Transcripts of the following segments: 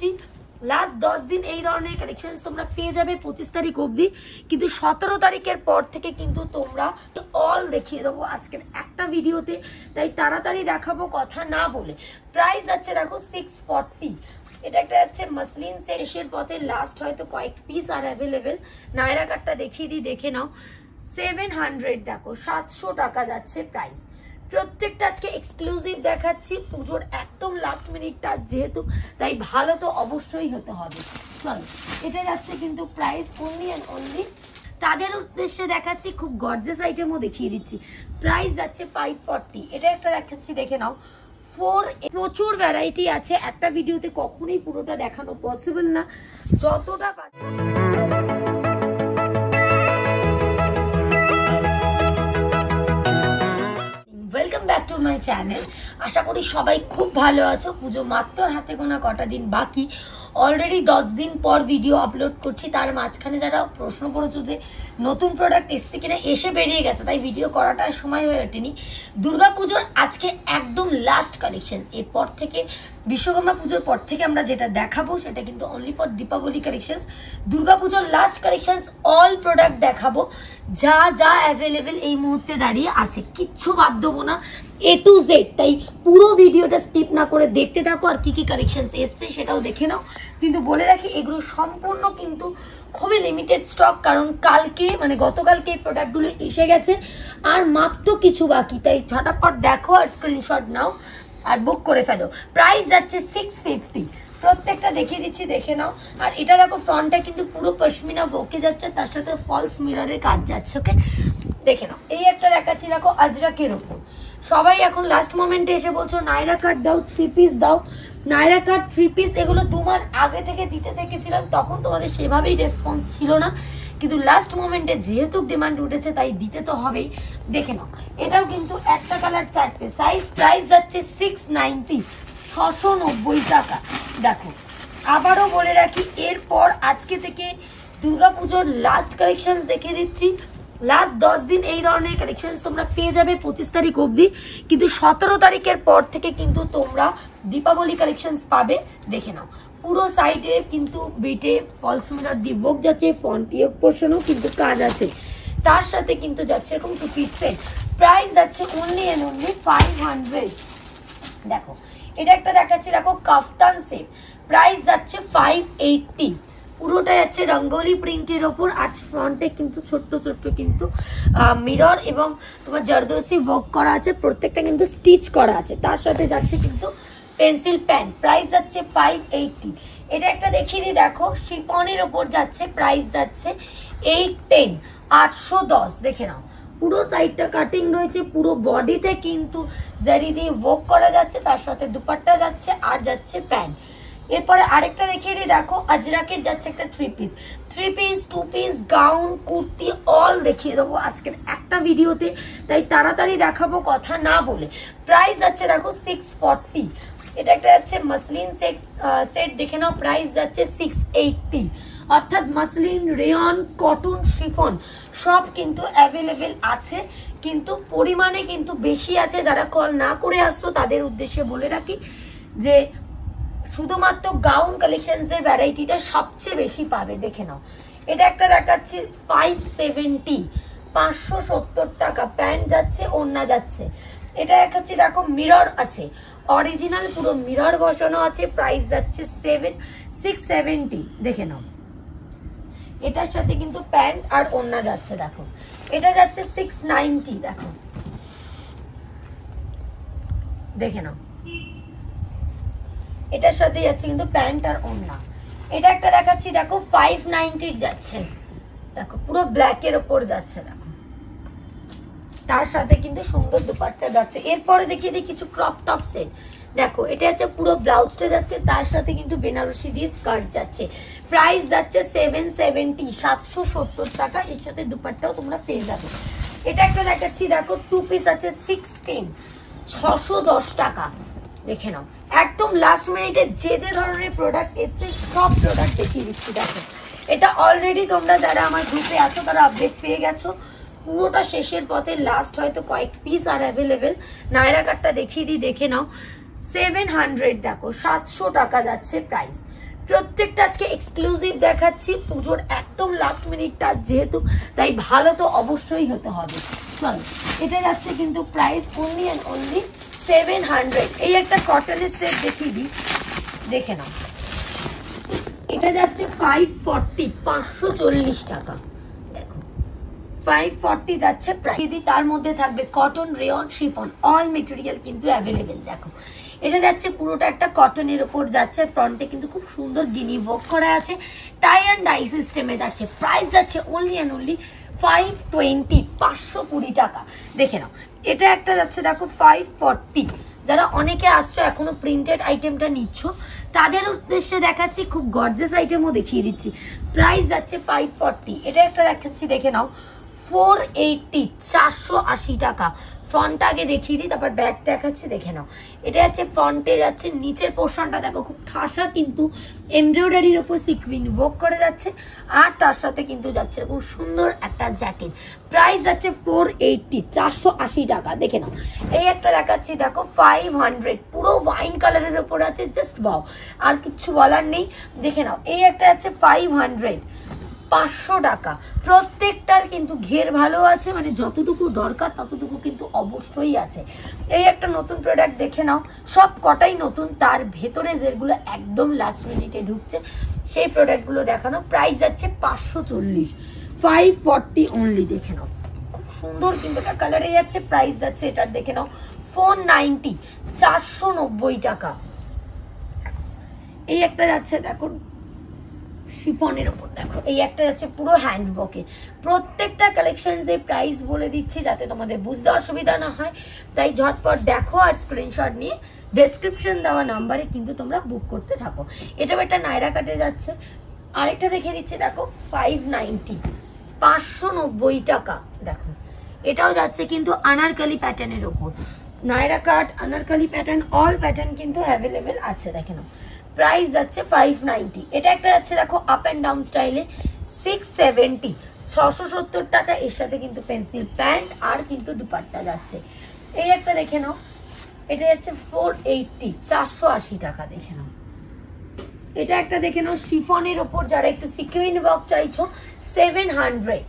দিচ্ছি লাস্ট 10 দিন এই ধরনের কালেকশনস তোমরা পেয়ে যাবে 25 তারিখ অবধি, কিন্তু 17 তারিখের পর থেকে কিন্তু তোমরা অল দেখিয়ে দেবো আজকের একটা ভিডিওতে, তাই তাড়াতাড়ি দেখাবো কথা না বলে। প্রাইস আছে দেখো 640। এটা একটা যাচ্ছে মাসলিন শেষের পথে লাস্ট হয়তো কয়েক পিস আর অ্যাভেলেবেল। নায়রা কাটটা দেখিয়ে দিই, দেখে নাও। 700 দেখো 700 টাকা যাচ্ছে প্রাইস। প্রত্যেকটা আজকে এক্সক্লুসিভ দেখাচ্ছি, পুজোর একদম লাস্ট মিনিটটা যেহেতু, তাই ভালো তো অবশ্যই হতে হবে। চলো, এটা যাচ্ছে কিন্তু প্রাইস অনলি অ্যান্ড অনলি তাদের উদ্দেশ্যে দেখাচ্ছি, খুব গর্জিয়াস আইটেমও দেখিয়ে দিচ্ছি। প্রাইস যাচ্ছে 540। এটা একটা দেখাচ্ছি, দেখে নাও। প্রচুর ভ্যারাইটি আছে, একটা ভিডিওতে কখনোই পুরোটা দেখানো পসিবল না, যতটা welcome back to my channel. আশা করি সবাই খুব ভালো আছো। পুজো মাত্র হাতে গোনা কটা দিন বাকি, অলরেডি 10 দিন পর ভিডিও আপলোড করছি। তার মাঝখানে যারা প্রশ্ন করেছো যে নতুন প্রোডাক্ট এসছে কিনা, এসে বেরিয়ে গেছে, তাই ভিডিও করাটা সময় হয়ে ওঠেনি। দুর্গাপুজোর আজকে একদম লাস্ট কালেকশনস। এরপর থেকে বিশ্বকর্মা পুজোর পর থেকে আমরা যেটা দেখাবো সেটা কিন্তু অনলি ফর দীপাবলি কালেকশনস। দুর্গাপুজোর লাস্ট কালেকশনস অল প্রোডাক্ট দেখাবো, যা যা অ্যাভেলেবেল এই মুহূর্তে দাঁড়িয়ে আছে, কিচ্ছু বাদ দেবো না, A to Z। তাই পুরো ভিডিওটা স্কিপ না করে দেখতে থাকো, আর কি কি কালেকশনস এসছে সেটাও দেখে নাও। কিন্তু বলে রাখি, এগুলো সম্পূর্ণ কিন্তু খুবই লিমিটেড স্টক, কারণ কালকে মানে গতকালকে এই প্রোডাক্টগুলো এসে গেছে, আর মাত্র কিছু বাকি। তাই ঝটাপট দেখো আর স্ক্রিনশট নাও আর বুক করে ফেলো। প্রাইস যাচ্ছে 650। প্রত্যেকটা দেখিয়ে দিচ্ছি, দেখে নাও। আর এটা দেখো, ফ্রন্টটা কিন্তু পুরো পশমিনা বকে যাচ্ছে, তার সাথে ফলস মিররের কাজ যাচ্ছে। ওকে, দেখে নাও। এই একটা দেখাচ্ছি দেখো, আজরাকের ওপর। সবাই এখন লাস্ট মোমেন্টে এসে বলছো নায়রা কাট দাও, 3 পিস দাও। নায়রা কাট 3 পিস এগুলো 2 মাস আগে থেকে দিতে থেকেছিলাম, তখন তোমাদের সেভাবেই রেসপন্স ছিল না, কিন্তু লাস্ট মোমেন্টে যেহেতু ডিমান্ড উঠেছে তাই দিতে তো হবেই। দেখে নাও, এটাও কিন্তু একটা কালার 4টে সাইজ। প্রাইস যাচ্ছে 690, 690 টাকা। দেখো, আবারও বলে রাখি, এরপর আজকে থেকে দুর্গাপুজোর লাস্ট কালেকশনস দেখে দিচ্ছি। লাস্ট 10 দিন এই ধরনের কালেকশনস তোমরা পেয়ে যাবে 25 তারিখ অবধি, কিন্তু 17 তারিখের পর থেকে কিন্তু তোমরা দীপাবলি কালেকশনস পাবে। দেখে নাও, পুরো সাইডে কিন্তু বিটে ফলস মিরর দিয়ে ওয়ার্ক যাচ্ছে, ফ্রন্ট ইয়োক পোর্শনও কিন্তু কাজ আছে, তার সাথে কিন্তু যাচ্ছে এরকম 2 পিস সেট। প্রাইস যাচ্ছে অনলি এন্ড অনলি 500। দেখো, এটা একটা দেখাচ্ছি দেখো, কাফতান সেট। প্রাইস যাচ্ছে 580। পুরোটা যাচ্ছে রঙ্গোলি প্রিন্টের ওপর, আর ফ্রন্টে কিন্তু ছোট্ট ছোট্ট কিন্তু মিরর এবং তোমার জারদোসি ওয়ার্ক করা আছে, প্রত্যেকটা কিন্তু স্টিচ করা আছে, তার সাথে যাচ্ছে কিন্তু পেন্সিল প্যান। প্রাইস যাচ্ছে 580। এটা একটা দেখিয়ে দিই, দেখো, শিফনের ওপর যাচ্ছে, প্রাইস যাচ্ছে 810, 810। দেখে নাও, পুরো সাইডটা কাটিং রয়েছে, পুরো বডিতে কিন্তু জারি দিয়ে ওয়ার্ক করা যাচ্ছে, তার সাথে দুপাট্টা যাচ্ছে আর যাচ্ছে প্যান্ট। এরপরে আরেকটা দেখিয়ে দিই, দেখো, আজরাকের যাচ্ছে একটা 3 piece, 2 piece gown, kurti all দেখিয়ে দেবো আজকের একটা ভিডিওতে, তাই তাড়াতাড়ি দেখাবো কথা না বলে। প্রাইস যাচ্ছে দেখো 640। এটা একটা যাচ্ছে মাসলিন সেট, দেখে নাও। প্রাইস যাচ্ছে 680। অর্থাৎ মাসলিন, রেয়ন, কটন, শিফন সব কিন্তু অ্যাভেলেবেল আছে, কিন্তু পরিমাণে কিন্তু বেশি আছে। যারা কল না করে আসছো তাদের উদ্দেশ্যে বলে রাখি যে শুধুমাত্র গাউন কালেকশনসের ভ্যারাইটিটা সবচেয়ে বেশি পাবে। দেখে নাও, এটা একটা দেখাচ্ছি 570, 570 টাকা। প্যান্ট যাচ্ছে, ওড়না যাচ্ছে। এটা দেখাচ্ছি দেখো, মিরর আছে, অরিজিনাল পুরো মিরর বসানো আছে। প্রাইস যাচ্ছে 670। দেখে নাও, এটার সাথে কিন্তু প্যান্ট আর ওড়না যাচ্ছে। দেখো, এটা যাচ্ছে 690। দেখো, দেখে নাও, এটার সাথে যাচ্ছে কিন্তু প্যান্ট আর ওড়না। এটা একটা দেখাচ্ছি দেখো, 590 যাচ্ছে। দেখো, পুরো ব্ল্যাকের ওপর যাচ্ছে, দেখো, তার সাথে কিন্তু সুন্দর দুপাট্টা যাচ্ছে। এরপরে দেখিয়ে দিই কিছু ক্রপ টপ সেট। দেখো, এটা হচ্ছে পুরো ব্লাউজটা যাচ্ছে, তার সাথে কিন্তু বেনারসি দিয়ে স্কার্ট যাচ্ছে। প্রাইস যাচ্ছে 770, 770 টাকা। এর সাথে দুপাট্টাও তোমরা পেয়ে যাবে। এটা একটা দেখাচ্ছি দেখো, 2 পিস আছে, 16, 610 টাকা। দেখে নাও, একদম লাস্ট মিনিটে যে যে ধরনের প্রোডাক্ট এসছে সব প্রোডাক্ট দেখিয়ে দিচ্ছি। দেখো, এটা অলরেডি তোমরা যারা আমার গ্রুপে আছো তারা আপডেট পেয়ে গেছো, পুরোটা শেষের পথে, লাস্ট হয়তো কয়েক পিস আর অ্যাভেলেবেল। নায়রা কাটটা দেখিয়ে দিই, দেখে নাও। 700 দেখো, 700 টাকা যাচ্ছে প্রাইস। প্রত্যেকটা আজকে এক্সক্লুসিভ দেখাচ্ছি, পুজোর একদম লাস্ট মিনিটটা যেহেতু, তাই ভালো তো অবশ্যই হতে হবে। চলো, এটা যাচ্ছে কিন্তু প্রাইস অনলি অ্যান্ড অনলি 700। এই একটা কটনের সেট দেখিয়ে দিই, দেখে নাও। এটা যাচ্ছে 540, 540 টাকা। দেখো 540 যাচ্ছে প্রাইস। তার মধ্যে থাকবে cotton, rayon, chiffon, all material কিন্তু অ্যাভেলেবেল। দেখো এটা যাচ্ছে পুরোটা একটা কটনের উপর যাচ্ছে, ফ্রন্টে কিন্তু খুব সুন্দর গিনি ওয়ার্ক করা আছে, টাই অ্যান্ড ডাই সিস্টেমে যাচ্ছে। প্রাইস যাচ্ছে অনলি অ্যান্ড অনলি 520, 520 টাকা। দেখে নাও, এটা একটা যাচ্ছে দেখো 540। যারা অনেকে আসছো এখনো প্রিন্টেড আইটেমটা নিচ্ছ, তাদের উদ্দেশ্যে দেখাচ্ছি, খুব গর্জিয়াস আইটেমও দেখিয়ে দিচ্ছি। প্রাইস যাচ্ছে 540। এটা একটা দেখাচ্ছি, দেখে নাও 480, 480 টাকা। ফ্রন্টটা আগে দেখিয়ে দিই, তারপর ব্যাক দেখাচ্ছি, দেখে নাও। এটা যাচ্ছে ফ্রন্টে যাচ্ছে, নিচের পোর্শনটা দেখো খুব ঠাসা, কিন্তু এমব্রয়ডারির ওপর সিকুইন ওয়ার্ক করে যাচ্ছে, আর তার সাথে কিন্তু যাচ্ছে খুব সুন্দর একটা জ্যাকেট। প্রাইস যাচ্ছে 480, 480 টাকা। দেখে নাও, এই একটা দেখাচ্ছি দেখো 500, পুরো ওয়াইন কালারের ওপর আছে, জাস্ট ওয়াও, আর কিছু বলার নেই। দেখে নাও, এই একটা যাচ্ছে 500, 500 টাকা। প্রত্যেকটার কিন্তু ঘের ভালো আছে, মানে যতটুকু দরকার ততটুকু কিন্তু অবশ্যই আছে। এই একটা নতুন প্রোডাক্ট দেখে নাও, সব কটাই নতুন, তার ভেতরে যেগুলো একদম লাস্ট মিনিটে ঢুকছে সেই প্রোডাক্টগুলো দেখানো। প্রাইস যাচ্ছে 540, 540 অনলি। দেখে নাও, খুব সুন্দর কিন্তু এটা কালারে যাচ্ছে। প্রাইস যাচ্ছে এটার, দেখে নাও 490, 490 টাকা। এই একটা যাচ্ছে দেখো শিফনের উপর, দেখো এই একটা যাচ্ছে পুরো হ্যান্ডওয়ার্কে। প্রত্যেকটা কালেকশনসের প্রাইস বলে দিচ্ছি যাতে তোমাদের বুঝতে অসুবিধা না হয়, তাই ঝটপট দেখো আর স্ক্রিনশট নিয়ে ডেসক্রিপশন দেওয়া নাম্বারে কিন্তু তোমরা বুক করতে থাকো। এটাও একটা নাইরা কাটে যাচ্ছে। আরেকটা দেখে দিচ্ছি দেখো 590, 590 টাকা। দেখো এটাও যাচ্ছে কিন্তু আনারকলি প্যাটার্নের ওপর, নাইরা কাট, আনারকলি প্যাটার্ন, অল প্যাটার্ন কিন্তু অ্যাভেলেবেল আছে। দেখে নাও, প্রাইস যাচ্ছে 590। এটা একটা যাচ্ছে দেখো আপ অ্যান্ড ডাউন স্টাইলে 670, 670 টাকা। এর সাথে কিন্তু পেন্সিল প্যান্ট আর কিন্তু দুপাট্টা যাচ্ছে। এই একটা দেখে নাও, এটা যাচ্ছে 480, 480 টাকা। দেখে নাও, এটা একটা দেখে নাও শিফনের ওপর, যারা একটু সিকুইন ওয়ার্ক চাইছো 700।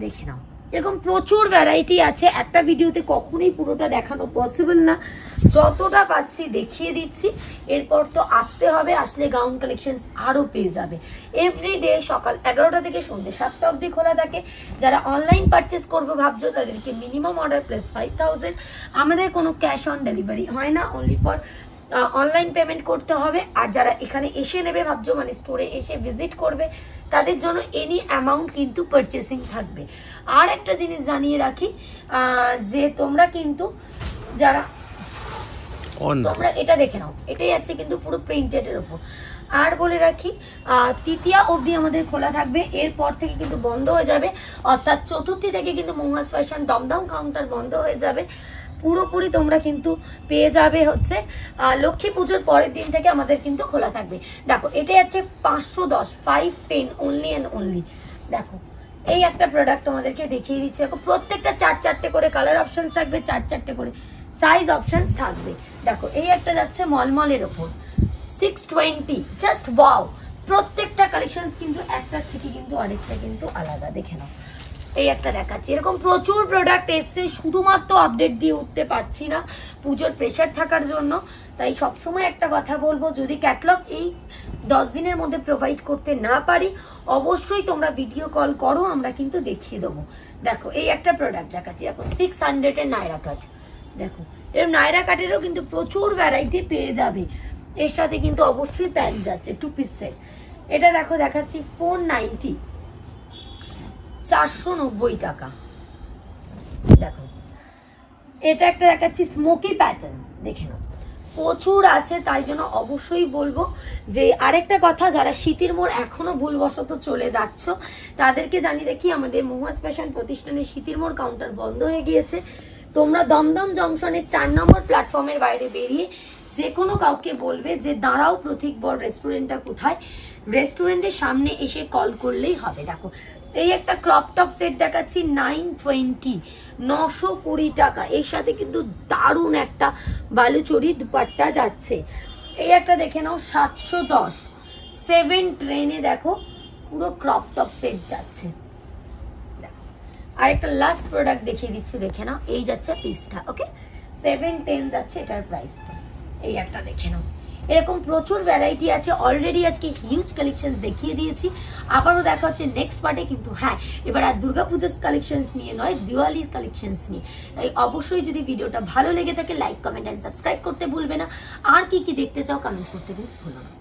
দেখে নাও, এরকম প্রচুর ভ্যারাইটি আছে, একটা ভিডিওতে কখনোই পুরোটা দেখানো পসিবল না, যতটা পাচ্ছি দেখিয়ে দিচ্ছি। এরপর তো আসতে হবে, আসলে গাউন কালেকশন আরও পেয়ে যাবে। এভরিডে সকাল 11টা থেকে সন্ধ্যে 7টা অবধি খোলা থাকে। যারা অনলাইন পারচেস করবো ভাবছো, তাদেরকে মিনিমাম অর্ডার প্লাস 5000। আমাদের কোনো ক্যাশ অন ডেলিভারি হয় না, অনলি ফর অনলাইন পেমেন্ট করতে হবে। আর যারা এখানে এসে নেবে ভাবছো, মানে স্টোরে এসে ভিজিট করবে, তাদের জন্য এনি অ্যামাউন্ট কিন্তু পারচেসিং থাকবে। আর একটা জিনিস জানিয়ে রাখি, যে তোমরা কিন্তু যারা তোমরা এটা দেখে নাও, এটাই আছে কিন্তু পুরো প্রিন্টেডের ওপর। আর বলে রাখি, তৃতীয়া অবধি আমাদের খোলা থাকবে, এরপর থেকে কিন্তু বন্ধ হয়ে যাবে, অর্থাৎ চতুর্থী থেকে কিন্তু মহুয়া ফ্যাশন দমদম কাউন্টার বন্ধ হয়ে যাবে পুরোপুরি। তোমরা কিন্তু পেয়ে যাবে হচ্ছে লক্ষ্মী পুজোর পরের দিন থেকে আমাদের কিন্তু খোলা থাকবে। দেখো এটাই আছে 510, 510 অনলি অ্যান্ড অনলি। দেখো এই একটা প্রোডাক্ট তোমাদেরকে দেখিয়ে দিচ্ছি। দেখো প্রত্যেকটা 4-4টে করে কালার অপশন থাকবে, 4-4টে করে সাইজ অপশন থাকবে। দেখো এই একটা যাচ্ছে মলমলের ওপর 620, জাস্ট ওয়াও। প্রত্যেকটা কালেকশন কিন্তু একটার থেকে কিন্তু আরেকটা কিন্তু আলাদা। দেখে নাও, এই একটা দেখাচ্ছি। এরকম প্রচুর প্রোডাক্ট এসছে, শুধুমাত্র আপডেট দিয়ে উঠতে পারছি না পুজোর প্রেশার থাকার জন্য। তাই সবসময় একটা কথা বলবো, যদি ক্যাটালগ এই 10 দিনের মধ্যে প্রোভাইড করতে না পারি, অবশ্যই তোমরা ভিডিও কল করো, আমরা কিন্তু দেখিয়ে দেবো। দেখো এই একটা প্রোডাক্ট দেখাচ্ছি, দেখো 600 এর নাইরা কাট। দেখো এর নাইরা কাটেরও কিন্তু প্রচুর ভ্যারাইটি পেয়ে যাবে। এর সাথে কিন্তু অবশ্যই প্যান্ট যাচ্ছে 2 পিস সেট। এটা দেখো দেখাচ্ছি 490, 490 টাকা। দেখো এটা একটা দেখাচ্ছি স্মোকি প্যাটার্ন। দেখে নাও, প্রচুর আছে, তাই জন্য অবশ্যই বলবো যে আরেকটা কথা, যারা শীতের মোড় এখনো ভুলবশত চলে যাচ্ছ, তাদেরকে জানিয়ে রাখি, আমাদের মহুয়া ফ্যাশন প্রতিষ্ঠানের শীতের মোড় কাউন্টার বন্ধ হয়ে গিয়েছে। তোমরা দমদম জংশনের 4 নম্বর প্ল্যাটফর্মের বাইরে বেরিয়ে যে কোনো কাউকে বলবে যে দাঁড়াও প্রতীক বর রেস্টুরেন্টটা কোথায়, রেস্টুরেন্টের সামনে এসে কল করলেই হবে। দেখো এই একটা ক্রপ টপ সেট দেখাচ্ছি 920, 920 টাকা। এর সাথে কিন্তু দারুণ একটা বালুচরি দুপাট্টা যাচ্ছে। এই একটা দেখে নাও 710, 7 ট্রেনে দেখো পুরো ক্রপ টপ সেট যাচ্ছে। আর একটা লাস্ট প্রোডাক্ট দেখিয়ে দিচ্ছি, দেখে নাও। এই যাচ্ছে পিসটা, ওকে 710 যাচ্ছে এটার প্রাইস। এই একটা দেখে নাও। এরকম প্রচুর ভ্যারাইটি আছে। অলরেডি আজকে হিউজ কালেকশনস দেখিয়ে দিয়েছি, আবারও দেখা হচ্ছে নেক্সট পার্টে। কিন্তু হ্যাঁ, এবার আর দুর্গাপূজার কালেকশনস নিয়ে নয়, দিওয়ালির কালেকশনস নিয়ে। তাই অবশ্যই যদি ভিডিওটা ভালো লেগে থাকে লাইক, কমেন্ট এন্ড সাবস্ক্রাইব করতে ভুলবে না। আর কি কি দেখতে চাও কমেন্ট করতে কিন্তু ভুলো না।